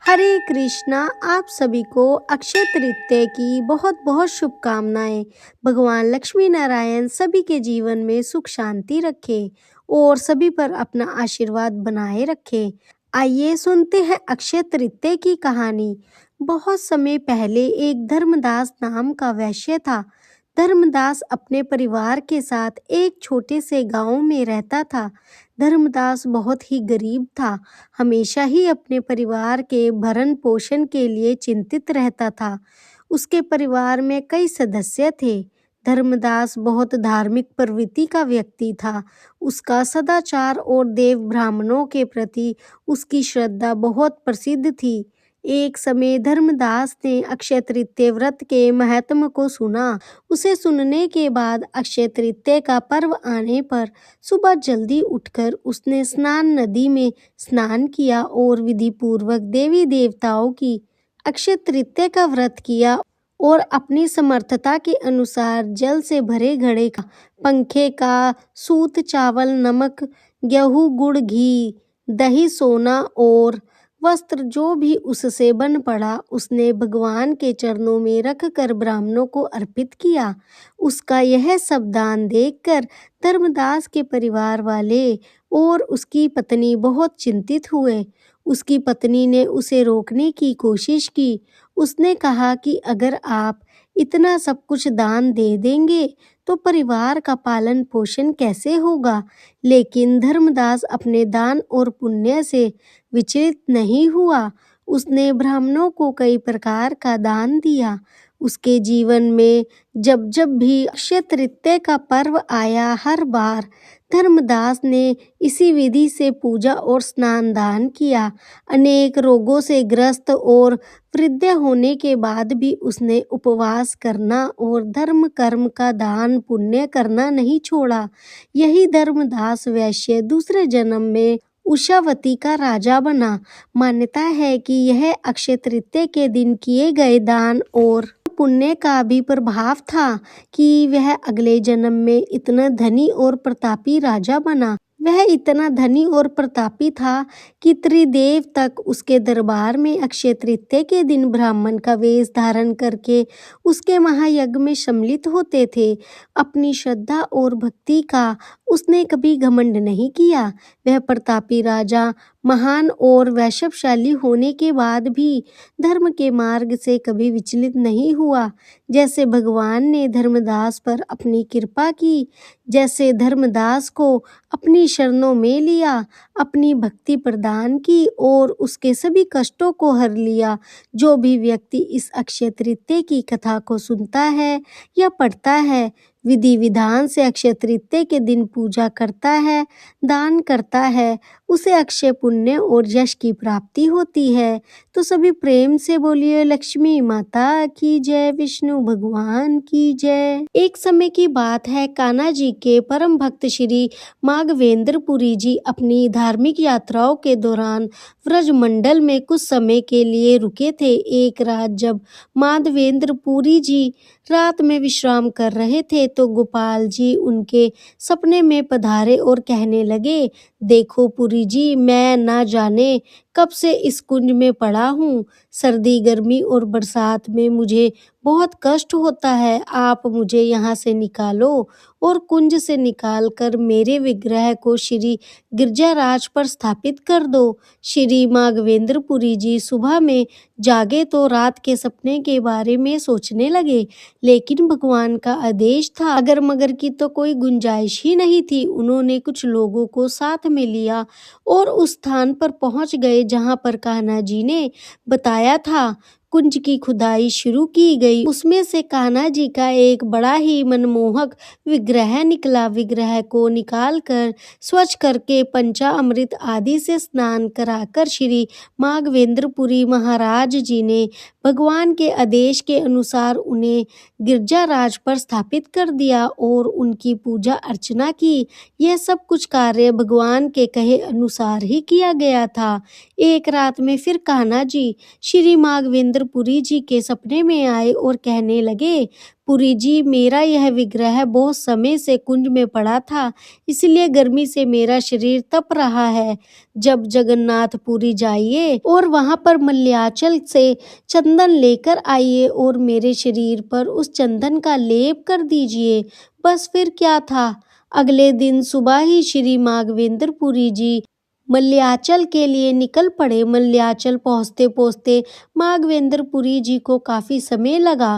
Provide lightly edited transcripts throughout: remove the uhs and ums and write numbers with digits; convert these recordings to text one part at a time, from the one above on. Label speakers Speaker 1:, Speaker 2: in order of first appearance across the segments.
Speaker 1: हरे कृष्णा। आप सभी को अक्षय तृतीया की बहुत बहुत शुभकामनाएं। भगवान लक्ष्मी नारायण सभी के जीवन में सुख शांति रखे और सभी पर अपना आशीर्वाद बनाए रखे। आइए सुनते हैं अक्षय तृतीया की कहानी। बहुत समय पहले एक धर्मदास नाम का वैश्य था। धर्मदास अपने परिवार के साथ एक छोटे से गांव में रहता था। धर्मदास बहुत ही गरीब था, हमेशा ही अपने परिवार के भरण पोषण के लिए चिंतित रहता था। उसके परिवार में कई सदस्य थे। धर्मदास बहुत धार्मिक प्रवृत्ति का व्यक्ति था। उसका सदाचार और देव ब्राह्मणों के प्रति उसकी श्रद्धा बहुत प्रसिद्ध थी। एक समय धर्मदास ने अक्षय तृतीया व्रत के महत्व को सुना। उसे सुनने के बाद अक्षय तृतीया का पर्व आने पर सुबह जल्दी उठकर उसने स्नान नदी में स्नान किया और विधि पूर्वक देवी देवताओं की अक्षय तृतीया का व्रत किया और अपनी समर्थता के अनुसार जल से भरे घड़े का, पंखे का, सूत, चावल, नमक, गेहूं, गुड़, घी, दही, सोना और वस्त्र जो भी उससे बन पड़ा उसने भगवान के चरणों में रखकर ब्राह्मणों को अर्पित किया। उसका यह सब दान देखकर धर्मदास के परिवार वाले और उसकी पत्नी बहुत चिंतित हुए। उसकी पत्नी ने उसे रोकने की कोशिश की। उसने कहा कि अगर आप इतना सब कुछ दान दे देंगे तो परिवार का पालन पोषण कैसे होगा। लेकिन धर्मदास अपने दान और पुण्य से विचलित नहीं हुआ। उसने ब्राह्मणों को कई प्रकार का दान दिया। उसके जीवन में जब जब भी अक्षय तृतीया का पर्व आया, हर बार धर्मदास ने इसी विधि से पूजा और स्नान दान किया। अनेक रोगों से ग्रस्त और वृद्ध होने के बाद भी उसने उपवास करना और धर्म कर्म का दान पुण्य करना नहीं छोड़ा। यही धर्मदास वैश्य दूसरे जन्म में उषावती का राजा बना। मान्यता है कि यह अक्षय तृतीया के दिन किए गए दान और पुण्य का भी प्रभाव था कि वह अगले जन्म में इतना धनी और प्रतापी राजा बना। वह इतना धनी और प्रतापी था कि त्रिदेव तक उसके दरबार में अक्षय तृतीया के दिन ब्राह्मण का वेश धारण करके उसके महायज्ञ में सम्मिलित होते थे। अपनी श्रद्धा और भक्ति का उसने कभी घमंड नहीं किया। वह प्रतापी राजा महान और वैभवशाली होने के बाद भी धर्म के मार्ग से कभी विचलित नहीं हुआ। जैसे भगवान ने धर्मदास पर अपनी कृपा की, जैसे धर्मदास को अपनी शरणों में लिया, अपनी भक्ति प्रदान की और उसके सभी कष्टों को हर लिया। जो भी व्यक्ति इस अक्षय तृतीया की कथा को सुनता है या पढ़ता है, विधि विधान से अक्षय तृतीया के दिन पूजा करता है, दान करता है, उसे अक्षय पुण्य और यश की प्राप्ति होती है। तो सभी प्रेम से बोलिए लक्ष्मी माता की जय, विष्णु भगवान की जय। एक समय की बात है, कान्हा जी के परम भक्त श्री माघवेंद्रपुरी जी अपनी धार्मिक यात्राओं के दौरान व्रजमंडल में कुछ समय के लिए रुके थे। एक रात जब माधवेंद्रपुरी जी रात में विश्राम कर रहे थे तो गोपाल जी उनके सपने में पधारे और कहने लगे, देखो पुरी जी, मैं ना जाने कब से इस कुंज में पड़ा हूँ। सर्दी, गर्मी और बरसात में मुझे बहुत कष्ट होता है। आप मुझे यहाँ से निकालो और कुंज से निकालकर मेरे विग्रह को श्री गिरजाराज पर स्थापित कर दो। श्री माघवेंद्रपुरी जी सुबह में जागे तो रात के सपने के बारे में सोचने लगे, लेकिन भगवान का आदेश था, अगर मगर की तो कोई गुंजाइश ही नहीं थी। उन्होंने कुछ लोगों को साथ में लिया और उस स्थान पर पहुंच गए जहां पर कान्हा जी ने बताया था। कुंज की खुदाई शुरू की गई। उसमें से कान्हा जी का एक बड़ा ही मनमोहक विग्रह निकला। विग्रह को निकालकर स्वच्छ करके पंचामृत आदि से स्नान कराकर श्री माघवेंद्रपुरी महाराज जी ने भगवान के आदेश के अनुसार उन्हें गिरजाराज पर स्थापित कर दिया और उनकी पूजा अर्चना की। यह सब कुछ कार्य भगवान के कहे अनुसार ही किया गया था। एक रात में फिर कान्हा जी श्री माघवेंद्र पुरी जी के सपने में आए और कहने लगे, पुरी जी, मेरा यह विग्रह बहुत समय से कुंज में पड़ा था, इसलिए गर्मी से मेरा शरीर तप रहा है। जब जगन्नाथ पुरी जाइए और वहां पर मल्याचल से चंदन लेकर आइए और मेरे शरीर पर उस चंदन का लेप कर दीजिए। बस फिर क्या था, अगले दिन सुबह ही श्री माघवेंद्र पुरी जी मल्याचल के लिए निकल पड़े। मल्याचल पहुँचते पहुँचते माघवेंद्र पुरी जी को काफी समय लगा,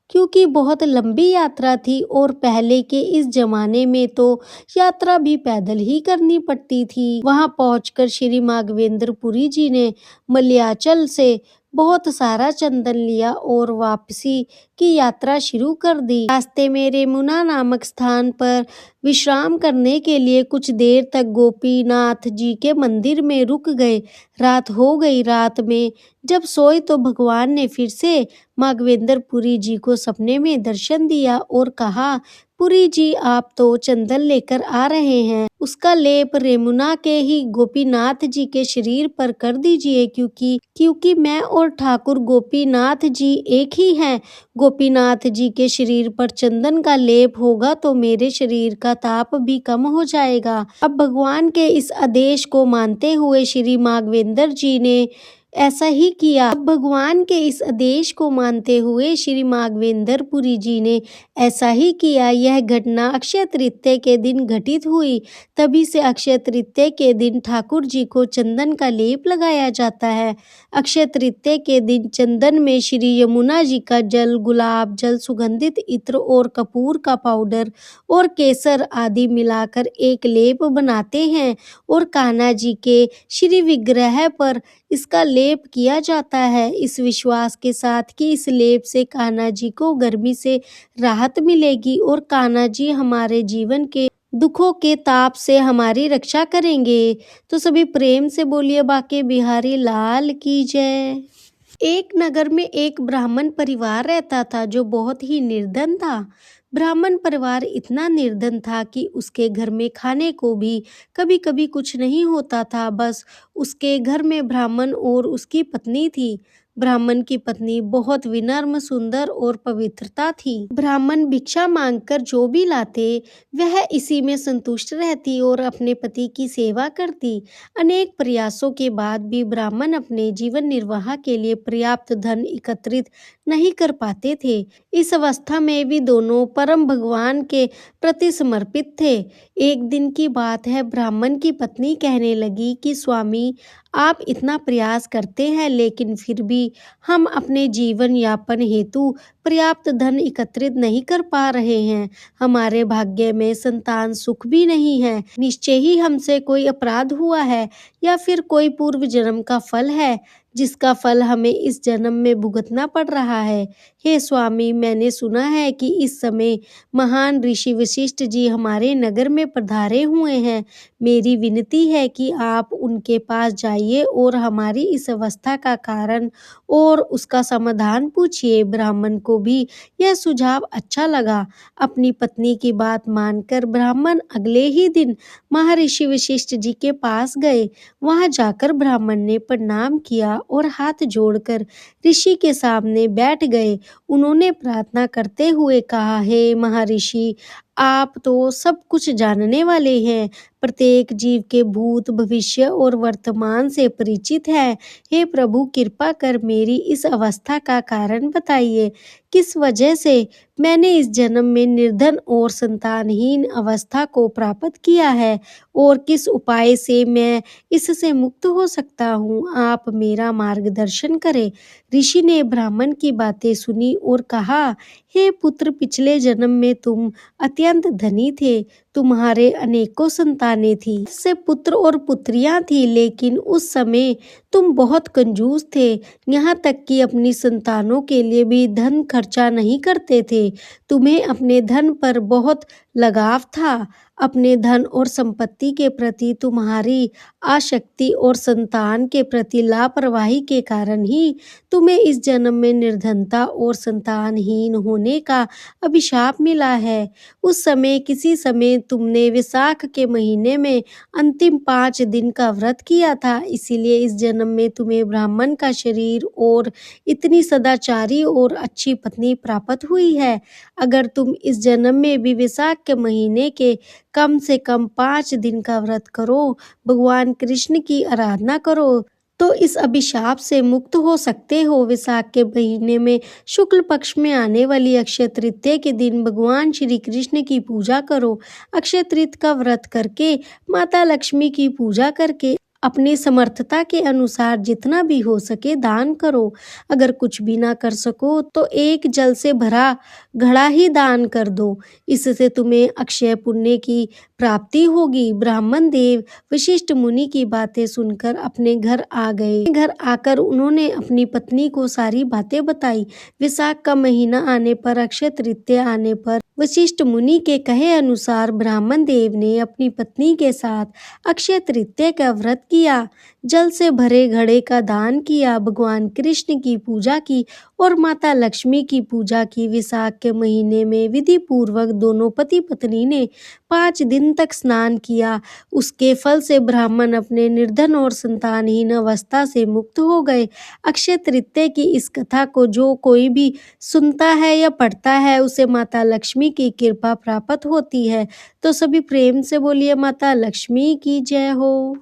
Speaker 1: क्योंकि बहुत लंबी यात्रा थी और पहले के इस जमाने में तो यात्रा भी पैदल ही करनी पड़ती थी। वहां पहुंचकर श्री माघवेंद्र पुरी जी ने मल्याचल से बहुत सारा चंदन लिया और वापसी की यात्रा शुरू कर दी। रास्ते में रेमुना नामक स्थान पर विश्राम करने के लिए कुछ देर तक गोपीनाथ जी के मंदिर में रुक गए। रात हो गई। रात में जब सोए तो भगवान ने फिर से माघवेंद्र पुरी जी को सपने में दर्शन दिया और कहा, पुरी जी, आप तो चंदन लेकर आ रहे हैं, उसका लेप रेमुना के ही गोपीनाथ जी के शरीर पर कर दीजिए, क्योंकि मैं और ठाकुर गोपीनाथ जी एक ही हैं। गोपीनाथ जी के शरीर पर चंदन का लेप होगा तो मेरे शरीर का ताप भी कम हो जाएगा। अब भगवान के इस आदेश को मानते हुए श्री माघवेंद्र जी ने ऐसा ही किया। अब भगवान के इस आदेश को मानते हुए श्री माघवेंद्र पुरी जी ने ऐसा ही किया। यह घटना अक्षय तृतीया के दिन घटित हुई। तभी से अक्षय तृतीया के दिन ठाकुर जी को चंदन का लेप लगाया जाता है। अक्षय तृतीया के दिन चंदन में श्री यमुना जी का जल, गुलाब जल, सुगंधित इत्र और कपूर का पाउडर और केसर आदि मिलाकर एक लेप बनाते हैं और कान्हा जी के श्री विग्रह पर इसका लेप किया जाता है, इस विश्वास के साथ कि इस लेप से कान्हा जी को गर्मी से राहत मिलेगी और कान्हा जी हमारे जीवन के दुखों के ताप से हमारी रक्षा करेंगे। तो सभी प्रेम से बोलिए बाके बिहारी लाल की जय। एक नगर में एक ब्राह्मण परिवार रहता था जो बहुत ही निर्धन था। ब्राह्मण परिवार इतना निर्धन था कि उसके घर में खाने को भी कभी कभी कुछ नहीं होता था। बस उसके घर में ब्राह्मण और उसकी पत्नी थी। ब्राह्मण की पत्नी बहुत विनम्र, सुंदर और पवित्रता थी। ब्राह्मण भिक्षा मांगकर जो भी लाते वह इसी में संतुष्ट रहती और अपने पति की सेवा करती। अनेक प्रयासों के बाद भी ब्राह्मण अपने जीवन निर्वाह के लिए पर्याप्त धन एकत्रित नहीं कर पाते थे। इस अवस्था में भी दोनों परम भगवान के प्रति समर्पित थे। एक दिन की बात है, ब्राह्मण की पत्नी कहने लगी कि स्वामी, आप इतना प्रयास करते हैं लेकिन फिर भी हम अपने जीवन यापन हेतु पर्याप्त धन एकत्रित नहीं कर पा रहे हैं। हमारे भाग्य में संतान सुख भी नहीं है। निश्चय ही हमसे कोई अपराध हुआ है या फिर कोई पूर्व जन्म का फल है जिसका फल हमें इस जन्म में भुगतना पड़ रहा है। हे स्वामी, मैंने सुना है कि इस समय महान ऋषि वशिष्ठ जी हमारे नगर में पधारे हुए हैं। मेरी विनती है कि आप उनके पास जाइए और हमारी इस अवस्था का कारण और उसका समाधान पूछिए। ब्राह्मण को भी यह सुझाव अच्छा लगा। अपनी पत्नी की बात मानकर ब्राह्मण अगले ही दिन महर्षि वशिष्ठ जी के पास गए। वहां जाकर ब्राह्मण ने प्रणाम किया और हाथ जोड़कर ऋषि के सामने बैठ गए। उन्होंने प्रार्थना करते हुए कहा, हे महर्षि, आप तो सब कुछ जानने वाले हैं, प्रत्येक जीव के भूत, भविष्य और वर्तमान से परिचित हैं। हे प्रभु, कृपा कर मेरी इस अवस्था का कारण बताइए। किस वजह से मैंने इस जन्म में निर्धन और संतानहीन अवस्था को प्राप्त किया है और किस उपाय से मैं इससे मुक्त हो सकता हूँ। आप मेरा मार्गदर्शन करें। ऋषि ने ब्राह्मण की बातें सुनी और कहा, हे पुत्र, पिछले जन्म में तुम अत्यंत धनी थे। तुम्हारे अनेकों संतानें थी, इससे पुत्र और पुत्रियां थी, लेकिन उस समय तुम बहुत कंजूस थे, यहाँ तक कि अपनी संतानों के लिए भी धन खर्चा नहीं करते थे। तुम्हें अपने धन पर बहुत लगाव था। अपने धन और संपत्ति के प्रति तुम्हारी आसक्ति और संतान के प्रति लापरवाही के कारण ही तुम्हें इस जन्म में निर्धनता और संतानहीन होने का अभिशाप मिला है। उस समय किसी समय तुमने वैशाख के महीने में अंतिम 5 दिन का व्रत किया था, इसीलिए इस जन्म जन्म में तुम्हें ब्राह्मण का शरीर और इतनी सदाचारी और अच्छी पत्नी प्राप्त हुई है। अगर तुम इस जन्म में भी विशाख के महीने के कम से कम 5 दिन का व्रत करो, भगवान कृष्ण की आराधना करो, तो इस अभिशाप से मुक्त हो सकते हो। विशाख के महीने में शुक्ल पक्ष में आने वाली अक्षय तृतीया के दिन भगवान श्री कृष्ण की पूजा करो। अक्षय तृतीया का व्रत करके, माता लक्ष्मी की पूजा करके अपनी समर्थता के अनुसार जितना भी हो सके दान करो। अगर कुछ भी ना कर सको तो एक जल से भरा घड़ा ही दान कर दो। इससे तुम्हें अक्षय पुण्य की प्राप्ति होगी। ब्राह्मण देव वशिष्ठ मुनि की बातें सुनकर अपने घर आ गए। घर आकर उन्होंने अपनी पत्नी को सारी बातें बताई। विशाख का महीना आने पर, अक्षय तृतीया आने पर वशिष्ठ मुनि के कहे अनुसार ब्राह्मण देव ने अपनी पत्नी के साथ अक्षय तृतीया का व्रत किया, जल से भरे घड़े का दान किया, भगवान कृष्ण की पूजा की और माता लक्ष्मी की पूजा की। विशाख के महीने में विधि पूर्वक दोनों पति पत्नी ने 5 दिन तक स्नान किया। उसके फल से ब्राह्मण अपने निर्धन और संतानहीन अवस्था से मुक्त हो गए। अक्षय तृतीया की इस कथा को जो कोई भी सुनता है या पढ़ता है, उसे माता लक्ष्मी की कृपा प्राप्त होती है। तो सभी प्रेम से बोलिए माता लक्ष्मी की जय हो।